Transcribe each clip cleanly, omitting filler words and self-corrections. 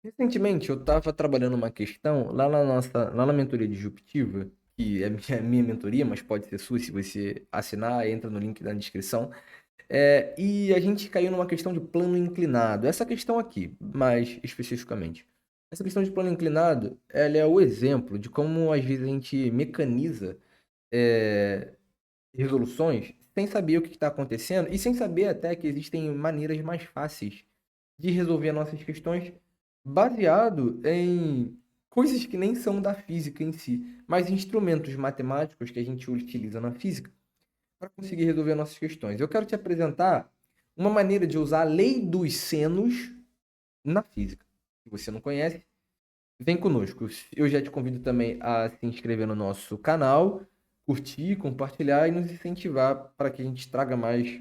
Recentemente, eu estava trabalhando uma questão lá na mentoria disruptiva, que é minha mentoria, mas pode ser sua se você assinar, entra no link da descrição. E a gente caiu numa questão de plano inclinado. Essa questão aqui, mais especificamente. Essa questão de plano inclinado, ela é o exemplo de como às vezes a gente mecaniza é, resoluções sem saber o que está acontecendo e sem saber até que existem maneiras mais fáceis de resolver nossas questões baseado em coisas que nem são da física em si, mas instrumentos matemáticos que a gente utiliza na física para conseguir resolver nossas questões. Eu quero te apresentar uma maneira de usar a lei dos senos na física. Se você não conhece, vem conosco. Eu já te convido também a se inscrever no nosso canal, curtir, compartilhar e nos incentivar para que a gente traga mais,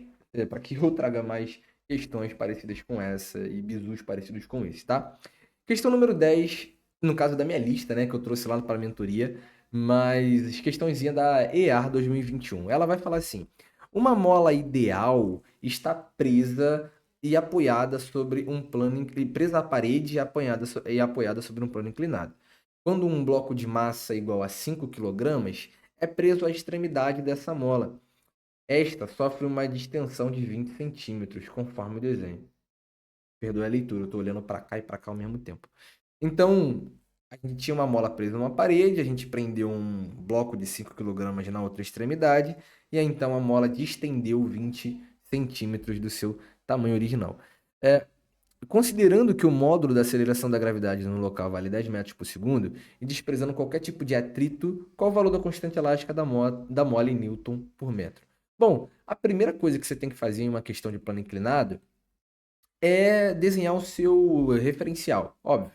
para que eu traga mais questões parecidas com essa e bizus parecidos com esse, tá? Questão número 10, no caso da minha lista, né, que eu trouxe lá para a mentoria, mas questãozinha da EAR 2021. Ela vai falar assim: uma mola ideal está presa e apoiada sobre um plano presa à parede e apoiada sobre um plano inclinado. Quando um bloco de massa igual a 5 kg é preso à extremidade dessa mola. Esta sofre uma distensão de 20 centímetros, conforme o desenho. Perdoe a leitura, eu estou olhando para cá e para cá ao mesmo tempo. Então, a gente tinha uma mola presa numa parede, a gente prendeu um bloco de 5 kg na outra extremidade, e aí então a mola distendeu 20 centímetros do seu tamanho original. É, Considerando que o módulo da aceleração da gravidade no local vale 10 metros por segundo, e desprezando qualquer tipo de atrito, qual o valor da constante elástica da mola em Newton por metro? Bom, a primeira coisa que você tem que fazer em uma questão de plano inclinado é desenhar o seu referencial, óbvio.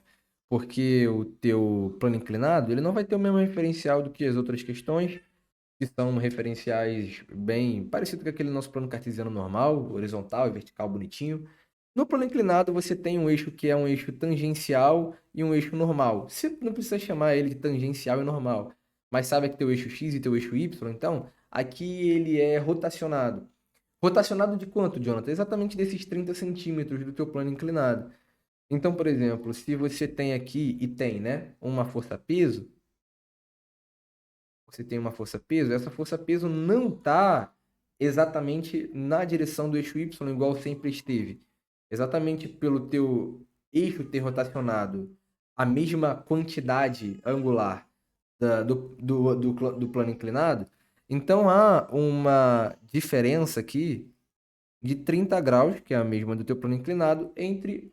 Porque o teu plano inclinado, ele não vai ter o mesmo referencial do que as outras questões, que são referenciais bem parecido com aquele nosso plano cartesiano normal, horizontal e vertical bonitinho. No plano inclinado, você tem um eixo que é um eixo tangencial e um eixo normal. Você não precisa chamar ele de tangencial e normal, mas sabe que teu eixo x e teu eixo y, então, aqui ele é rotacionado. Rotacionado de quanto, Jonathan? Exatamente desses 30 centímetros do teu plano inclinado. Então, por exemplo, se você tem aqui e tem, né, uma força-peso, você tem uma força-peso, essa força-peso não está exatamente na direção do eixo Y, igual sempre esteve. Exatamente pelo teu eixo ter rotacionado a mesma quantidade angular do plano inclinado, então há uma diferença aqui de 30 graus, que é a mesma do teu plano inclinado, entre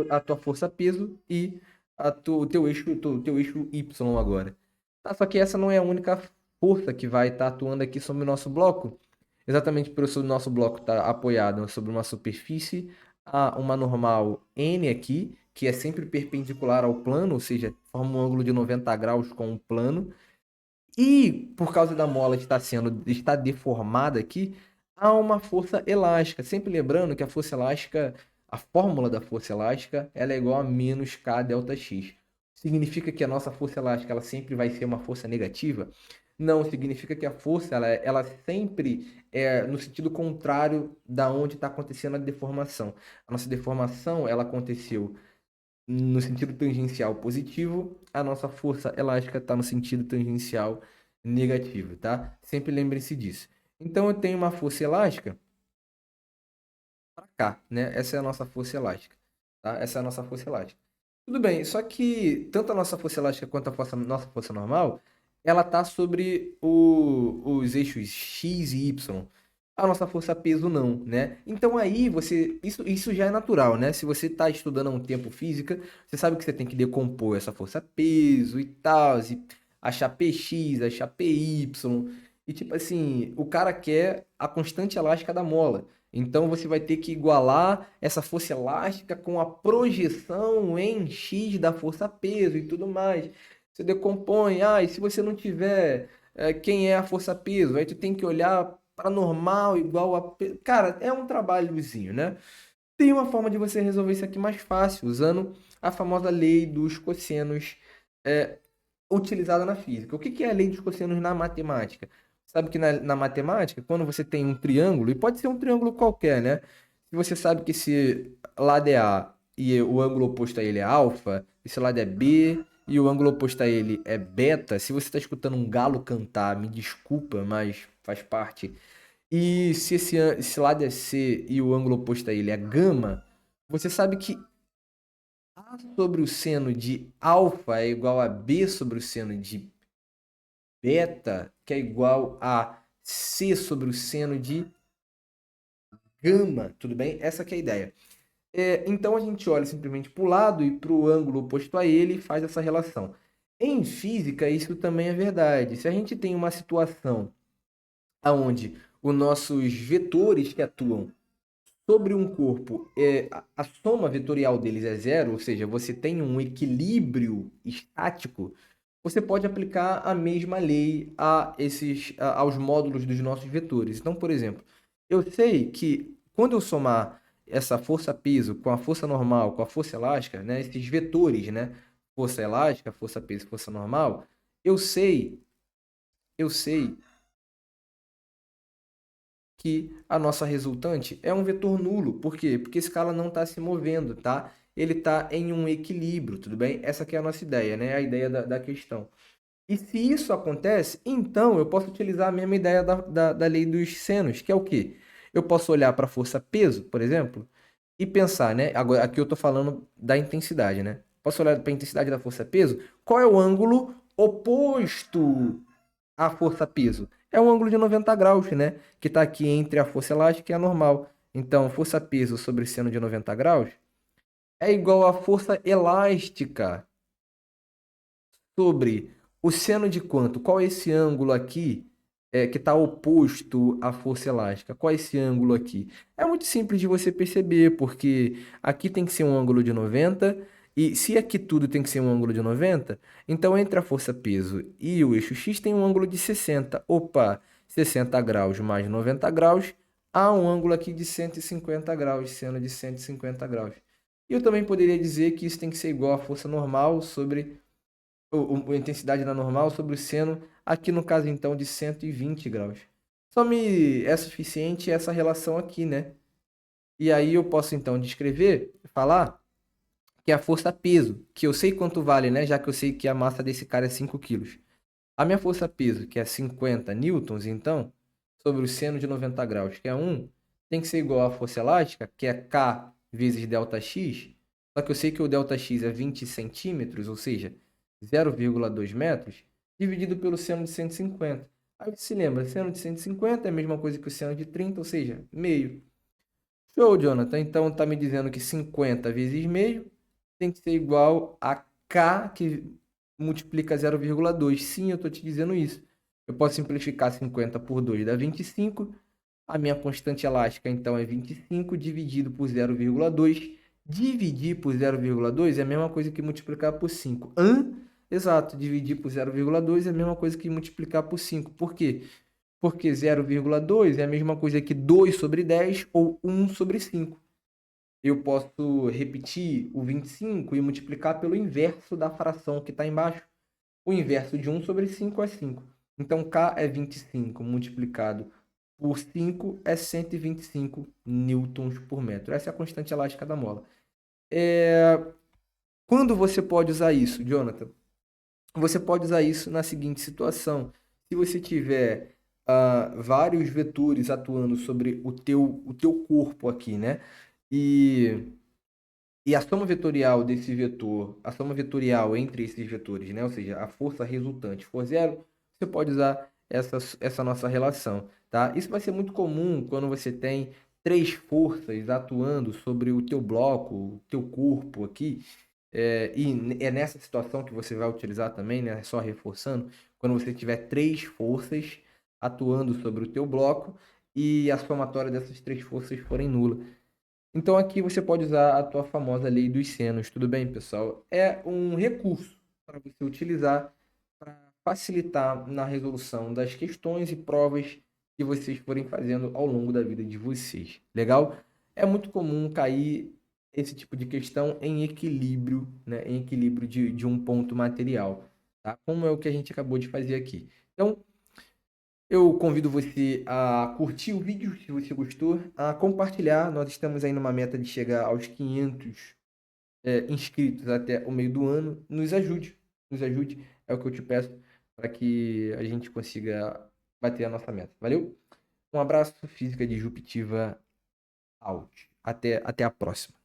a tua força-peso e o teu eixo Y agora. Tá, só que essa não é a única força que vai estar atuando aqui sobre o nosso bloco. Exatamente por isso o nosso bloco estar apoiado sobre uma superfície, há uma normal N aqui, que é sempre perpendicular ao plano, ou seja, forma um ângulo de 90 graus com o plano. E por causa da mola está deformada aqui, há uma força elástica. Sempre lembrando que a força elástica, a fórmula da força elástica, ela é igual a menos K delta X. Significa que a nossa força elástica ela sempre vai ser uma força negativa? Não, significa que a força ela sempre é no sentido contrário da onde está acontecendo a deformação. A nossa deformação ela aconteceu no sentido tangencial positivo, a nossa força elástica está no sentido tangencial negativo, tá? Sempre lembre-se disso. Então eu tenho uma força elástica para cá, né? Essa é a nossa força elástica, tá? Essa é a nossa força elástica. Tudo bem, só que tanto a nossa força elástica quanto nossa força normal, ela tá sobre os eixos x e y. A nossa força peso não, né? Então aí isso já é natural, né? Se você está estudando há um tempo física, você sabe que você tem que decompor essa força peso e tal, e achar px, achar py. E tipo assim, o cara quer a constante elástica da mola. Então você vai ter que igualar essa força elástica com a projeção em x da força peso e tudo mais. Você decompõe, e se você não tiver quem é a força peso, aí tu tem que olhar para normal igual a cara, é um trabalhozinho, né? Tem uma forma de você resolver isso aqui mais fácil, usando a famosa lei dos cossenos é, utilizada na física. O que que é a lei dos cossenos na matemática? Sabe que na matemática, quando você tem um triângulo, e pode ser um triângulo qualquer, né? Se você sabe que esse lado é A e o ângulo oposto a ele é alfa, esse lado é B e o ângulo oposto a ele é beta, se você está escutando um galo cantar, me desculpa, mas faz parte. E se esse lado é C e o ângulo oposto a ele é gama, você sabe que A sobre o seno de alfa é igual a B sobre o seno de beta, que é igual a C sobre o seno de gama, tudo bem? Essa que é a ideia. Então a gente olha simplesmente para o lado e para o ângulo oposto a ele e faz essa relação. Em física, isso também é verdade. Se a gente tem uma situação onde os nossos vetores que atuam sobre um corpo, a soma vetorial deles é zero, ou seja, você tem um equilíbrio estático, você pode aplicar a mesma lei aos módulos dos nossos vetores. Então, por exemplo, eu sei que quando eu somar essa força-peso com a força normal, com a força elástica, né, esses vetores, né, força elástica, força-peso e força normal, eu sei que a nossa resultante é um vetor nulo. Por quê? Porque esse cara não está se movendo, tá? Ele está em um equilíbrio, tudo bem? Essa aqui é a nossa ideia, né? A ideia da questão. E se isso acontece, então eu posso utilizar a mesma ideia da lei dos senos, que é o quê? Eu posso olhar para a força-peso, por exemplo, e pensar, né? Agora, aqui eu estou falando da intensidade, né? Posso olhar para a intensidade da força-peso? Qual é o ângulo oposto à força-peso? É um ângulo de 90 graus, né? Que está aqui entre a força elástica e a normal. Então, força-peso sobre seno de 90 graus é igual à força elástica sobre o seno de quanto? Qual é esse ângulo aqui que está oposto à força elástica? Qual é esse ângulo aqui? É muito simples de você perceber, porque aqui tem que ser um ângulo de 90, e se aqui tudo tem que ser um ângulo de 90, então entre a força-peso e o eixo X tem um ângulo de 60. Opa, 60 graus mais 90 graus, há um ângulo aqui de 150 graus, seno de 150 graus. E eu também poderia dizer que isso tem que ser igual à força normal sobre a intensidade da normal sobre o seno, aqui no caso então de 120 graus. Só me é suficiente essa relação aqui, né? E aí eu posso então descrever, falar que é a força-peso, que eu sei quanto vale, né? Já que eu sei que a massa desse cara é 5 quilos. A minha força-peso, que é 50 newtons, então, sobre o seno de 90 graus, que é 1, tem que ser igual à força elástica, que é K vezes ΔX, só que eu sei que o ΔX é 20 centímetros, ou seja, 0,2 metros, dividido pelo seno de 150. Aí você se lembra, seno de 150 é a mesma coisa que o seno de 30, ou seja, meio. Show, Jonathan. Então tá me dizendo que 50 vezes meio tem que ser igual a K, que multiplica 0,2. Sim, eu estou te dizendo isso. Eu posso simplificar 50 por 2 dá 25. A minha constante elástica, então, é 25 dividido por 0,2. Dividir por 0,2 é a mesma coisa que multiplicar por 5. Exato, dividir por 0,2 é a mesma coisa que multiplicar por 5. Por quê? Porque 0,2 é a mesma coisa que 2 sobre 10 ou 1 sobre 5. Eu posso repetir o 25 e multiplicar pelo inverso da fração que está embaixo. O inverso de 1 sobre 5 é 5. Então, K é 25 multiplicado por 5 é 125 newtons por metro. Essa é a constante elástica da mola. Quando você pode usar isso, Jonathan? Você pode usar isso na seguinte situação. Se você tiver vários vetores atuando sobre o teu corpo aqui, né? E a soma vetorial desse vetor, a soma vetorial entre esses vetores, né? Ou seja, a força resultante for zero, você pode usar essa nossa relação, tá? Isso vai ser muito comum quando você tem três forças atuando sobre o teu bloco, o teu corpo aqui, e é nessa situação que você vai utilizar também, né? Só reforçando, quando você tiver três forças atuando sobre o teu bloco e a somatória dessas três forças forem nula. Então aqui você pode usar a tua famosa lei dos senos, tudo bem, pessoal? É um recurso para você utilizar para facilitar na resolução das questões e provas que vocês forem fazendo ao longo da vida de vocês. Legal? É muito comum cair esse tipo de questão em equilíbrio, né? Em equilíbrio de um ponto material, tá? Como é o que a gente acabou de fazer aqui. Então, eu convido você a curtir o vídeo se você gostou, a compartilhar. Nós estamos aí numa meta de chegar aos 500 inscritos até o meio do ano, nos ajude, é o que eu te peço, para que a gente consiga bater a nossa meta. Valeu? Um abraço, Física Disruptiva out. Até a próxima.